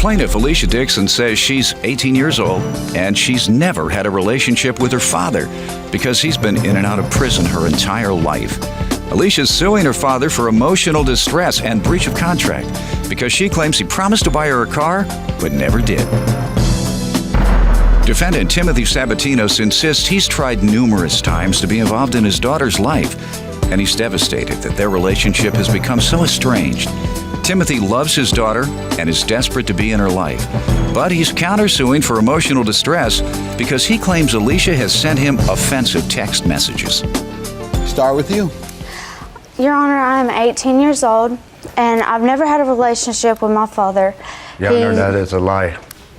Plaintiff Alicia Dixon says she's 18 years old and she's never had a relationship with her father because he's been in and out of prison her entire life. Alicia's suing her father for emotional distress and breach of contract because she claims he promised to buy her a car but never did. Defendant Timothy Sabatinos insists he's tried numerous times to be involved in his daughter's life, and he's devastated that their relationship has become so estranged. Timothy loves his daughter and is desperate to be in her life, but he's countersuing for emotional distress because he claims Alicia has sent him offensive text messages. Start with you. Your Honor, I'm 18 years old, and I've never had a relationship with my father. Your Honor, that is a lie.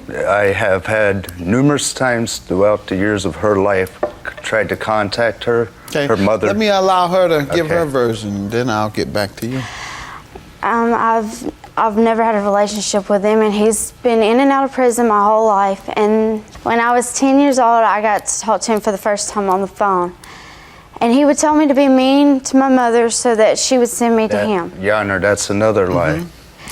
I have had numerous times throughout the years of her life tried to contact her, her mother. Let me allow her to give her version, then I'll get back to you. I've never had a relationship with him, and he's been in and out of prison my whole life. And when I was 10 years old, I got to talk to him for the first time on the phone. And he would tell me to be mean to my mother so that she would send me to him. Your Honor, that's another lie.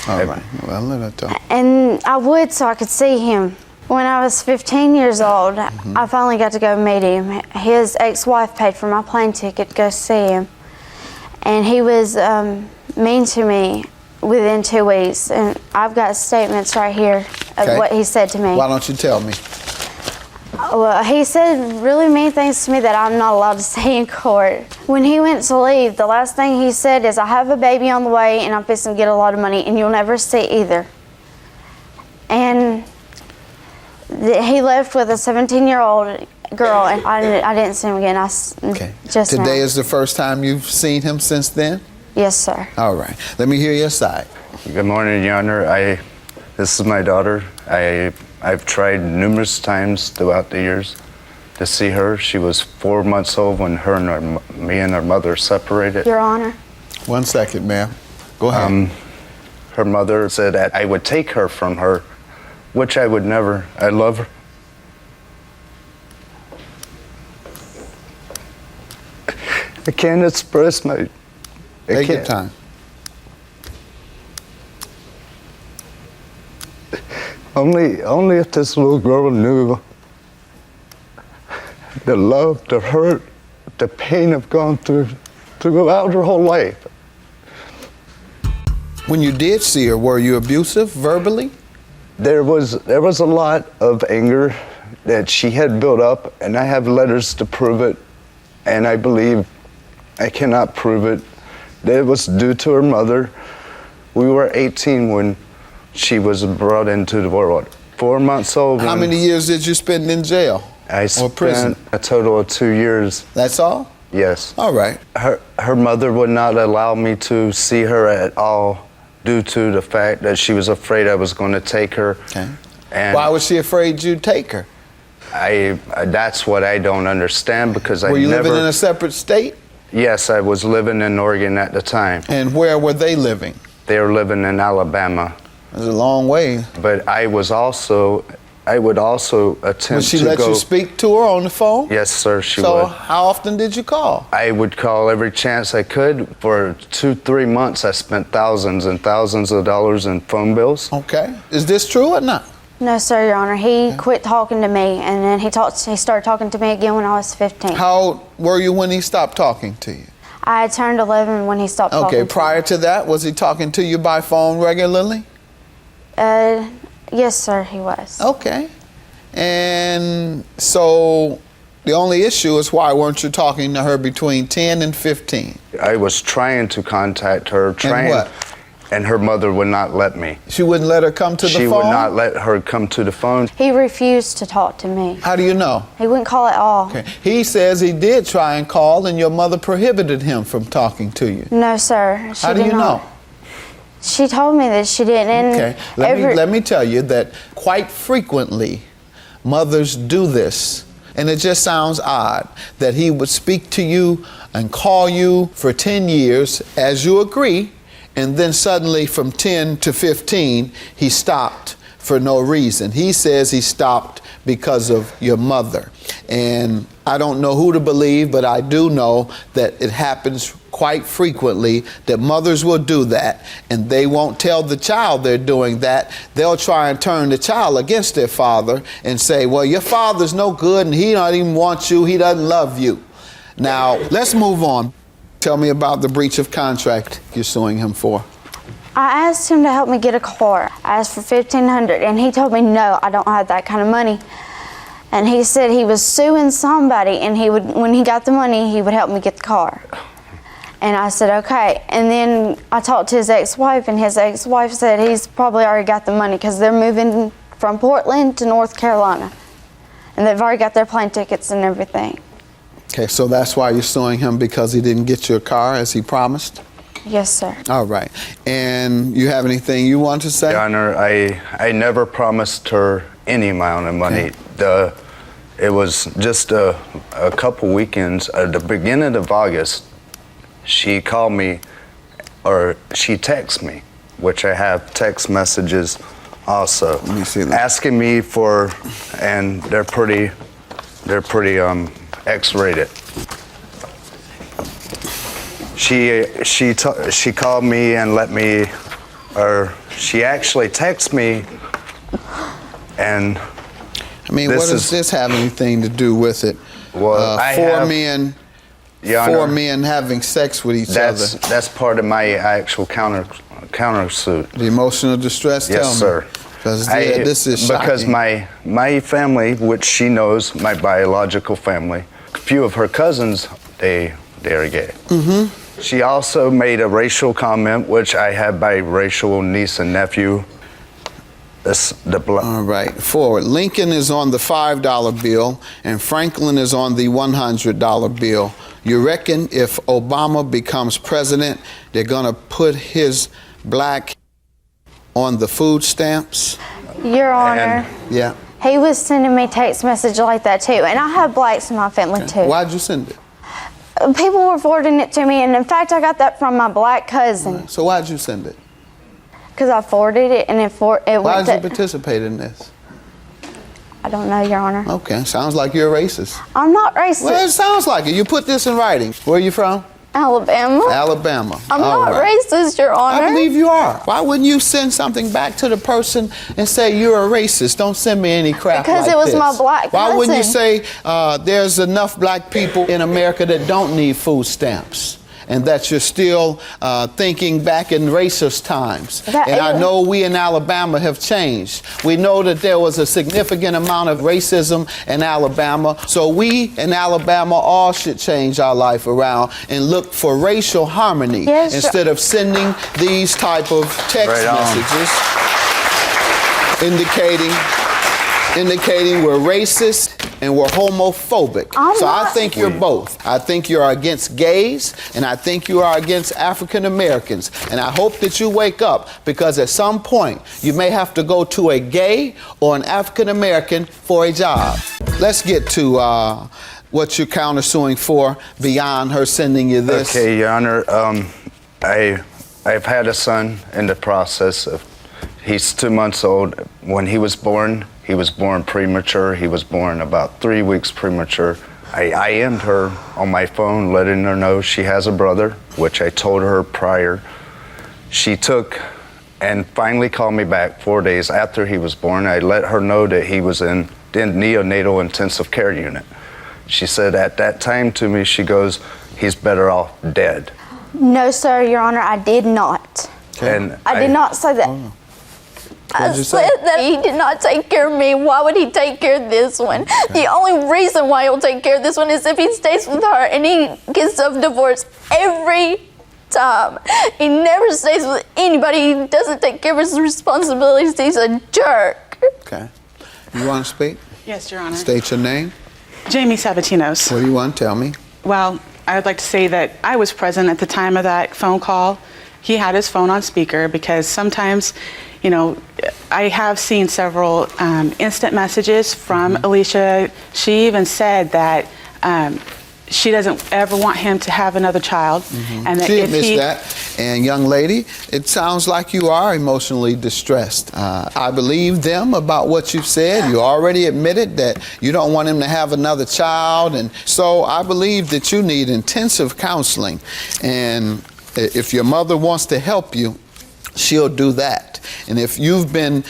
All right, well, let her talk. And I would so I could see him. When I was 15 years old, I finally got to go meet him. His ex-wife paid for my plane ticket to go see him. And he was mean to me within 2 weeks. And I've got statements right here of what he said to me. Why don't you tell me? Well, he said really mean things to me that I'm not allowed to say in court. When he went to leave, the last thing he said is, I have a baby on the way and I'm fixing to get a lot of money and you'll never see either. And he left with a 17-year-old girl and I didn't see him again. Today is the first time you've seen him since then? Yes, sir. All right. Let me hear your side. Good morning, Your Honor. This is my daughter. I've tried numerous times throughout the years to see her. She was 4 months old when me and her mother separated. Your Honor. 1 second, ma'am. Go ahead. Her mother said that I would take her from her, which I would never. I love her. I can't express my... Take your time. Only if this little girl knew the love, the hurt, the pain I've gone through throughout her whole life. When you did see her, were you abusive verbally? There was a lot of anger that she had built up, and I have letters to prove it, and I believe I cannot prove it. It was due to her mother. We were 18 when she was brought into the world. 4 months old. How many years did you spend in jail? I spent prison? a total of 2 years. That's all? Yes. All right. Her mother would not allow me to see her at all due to the fact that she was afraid I was going to take her. Okay. And why was she afraid you'd take her? That's what I don't understand because Were you living in a separate state? Yes, I was living in Oregon at the time. And where were they living? They were living in Alabama. That's a long way. But I would also attempt to Would she let you speak to her on the phone? Yes, sir, she would. So how often did you call? I would call every chance I could. For 2-3 months, I spent thousands and thousands of dollars in phone bills. Okay. Is this true or not? No, sir, Your Honor. He quit talking to me, and then he started talking to me again when I was 15. How old were you when he stopped talking to you? I had turned 11 when he stopped talking to me. Okay, prior to that, was he talking to you by phone regularly? Yes, sir, he was. Okay. And so the only issue is why weren't you talking to her between 10 and 15? I was trying to contact her. And what? And her mother would not let me. She wouldn't let her come to the phone? She would not let her come to the phone. He refused to talk to me. How do you know? He wouldn't call at all. Okay. He says he did try and call and your mother prohibited him from talking to you. No, sir. How do you know? She told me that she didn't. And okay. Let me tell you that quite frequently mothers do this. And it just sounds odd that he would speak to you and call you for 10 years, as you agree, and then suddenly from 10 to 15, he stopped for no reason. He says he stopped because of your mother. And I don't know who to believe, but I do know that it happens quite frequently that mothers will do that, and they won't tell the child they're doing that. They'll try and turn the child against their father and say, well, your father's no good and he don't even want you, he doesn't love you. Now, let's move on. Tell me about the breach of contract you're suing him for. I asked him to help me get a car. I asked for $1,500 and he told me, no, I don't have that kind of money. And he said he was suing somebody and he would, when he got the money, he would help me get the car. And I said, okay. And then I talked to his ex-wife, and his ex-wife said he's probably already got the money because they're moving from Portland to North Carolina. And they've already got their plane tickets and everything. Okay, so that's why you're suing him, because he didn't get you a car as he promised? Yes, sir. All right. And you have anything you want to say? Your Honor, I never promised her any amount of money. Okay. It was just a couple weekends at the beginning of August. She called me, or she texted me, which I have text messages also. Let me see that. Asking me for, and they're pretty X-rated. She called me and let me, or she actually texted me, and I mean, what does this have anything to do with it? Well, four men having sex with each other. That's part of my actual countersuit. The emotional distress. Yes, tell sir. Me. This is shocking. Because my family, which she knows, my biological family, a few of her cousins, they are gay. Mm-hmm. She also made a racial comment, which I have biracial niece and nephew. All right, forward. Lincoln is on the $5 bill and Franklin is on the $100 bill. You reckon if Obama becomes president, they're gonna put his black on the food stamps? Your Honor. Yeah. He was sending me text messages like that too, and I have blacks in my family too. Why'd you send it? People were forwarding it to me, and in fact, I got that from my black cousin. So why'd you send it? Because I forwarded it, and it Why did you participate in this? I don't know, Your Honor. Okay, sounds like you're a racist. I'm not racist. Well, it sounds like it. You put this in writing. Where are you from? Alabama. Alabama. I'm All not right. racist, Your Honor. I believe you are. Why wouldn't you send something back to the person and say you're a racist? Don't send me any crap Because like it was this. my black Why wouldn't you cousin. say there's enough black people in America that don't need food stamps? And that you're still thinking back in racist times. I know we in Alabama have changed. We know that there was a significant amount of racism in Alabama. So we in Alabama all should change our life around and look for racial harmony instead of sending these type of text messages indicating we're racist and we're homophobic. I think you're both. I think you're against gays, and I think you are against African Americans. And I hope that you wake up, because at some point you may have to go to a gay or an African American for a job. Let's get to what you're countersuing for beyond her sending you this. Okay, Your Honor. I've had a son in the process of. He's 2 months old. When he was born premature. He was born about 3 weeks premature. I IM'd her on my phone, letting her know she has a brother, which I told her prior. She took and finally called me back 4 days after he was born. I let her know that he was in the neonatal intensive care unit. She said at that time to me, she goes, he's better off dead. No, sir, Your Honor, I did not. Okay. And I did not say that. I said that he did not take care of me. Why would he take care of this one? Okay. The only reason why he'll take care of this one is if he stays with her, and he gets a divorce every time. He never stays with anybody. He doesn't take care of his responsibilities. He's a jerk. Okay. You want to speak? Yes, Your Honor. State your name. Jamie Sabatinos. What do you want? Tell me. Well, I would like to say that I was present at the time of that phone call. He had his phone on speaker because sometimes, you know, I have seen several instant messages from Alicia. She even said that she doesn't ever want him to have another child. And that She if admits he, that. And young lady, it sounds like you are emotionally distressed. I believe them about what you've said. You already admitted that you don't want him to have another child. And so I believe that you need intensive counseling. And if your mother wants to help you, she'll do that. And if you've been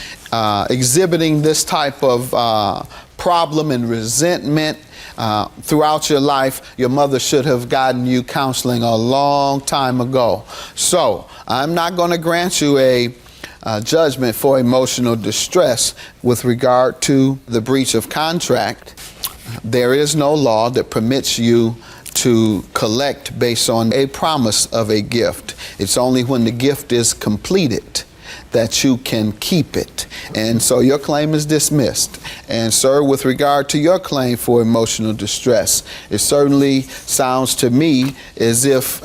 exhibiting this type of problem and resentment throughout your life, your mother should have gotten you counseling a long time ago. So I'm not going to grant you a judgment for emotional distress with regard to the breach of contract. There is no law that permits you to collect based on a promise of a gift. It's only when the gift is completed that you can keep it. And so your claim is dismissed. And sir, with regard to your claim for emotional distress, it certainly sounds to me as if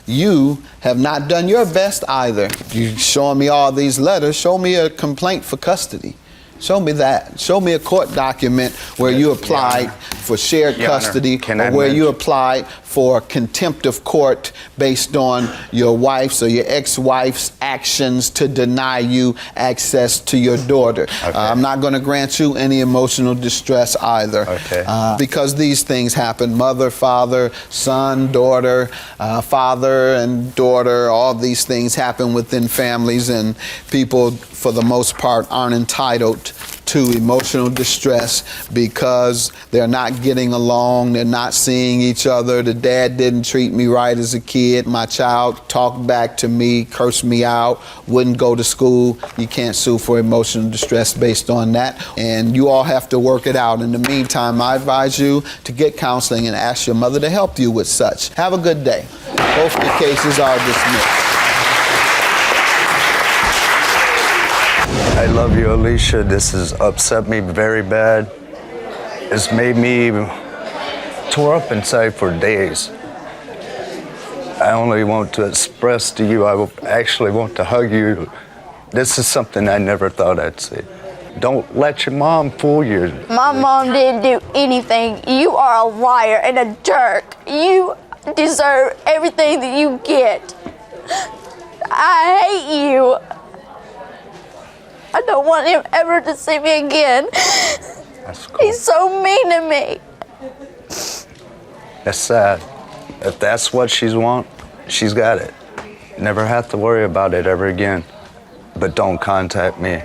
you have not done your best either. You showing me all these letters, show me a complaint for custody. Show me that. Show me a court document where you applied for shared custody, or where you applied for contempt of court based on your wife's or your ex-wife's actions to deny you access to your daughter. Okay. I'm not going to grant you any emotional distress either. Okay. Because these things happen. Mother, father, son, daughter, father and daughter, all these things happen within families, and people for the most part aren't entitled to emotional distress because they're not getting along, they're not seeing each other. The dad didn't treat me right as a kid. My child talked back to me, cursed me out, wouldn't go to school. You can't sue for emotional distress based on that. And you all have to work it out. In the meantime, I advise you to get counseling and ask your mother to help you with such. Have a good day. Both the cases are dismissed. I love you, Alicia. This has upset me very bad. It's made me tore up inside for days. I only want to express to you, I actually want to hug you. This is something I never thought I'd say. Don't let your mom fool you. My mom didn't do anything. You are a liar and a jerk. You deserve everything that you get. I hate you. I don't want him ever to see me again. That's cool. He's so mean to me. That's sad. If that's what she's want, she's got it. Never have to worry about it ever again. But don't contact me.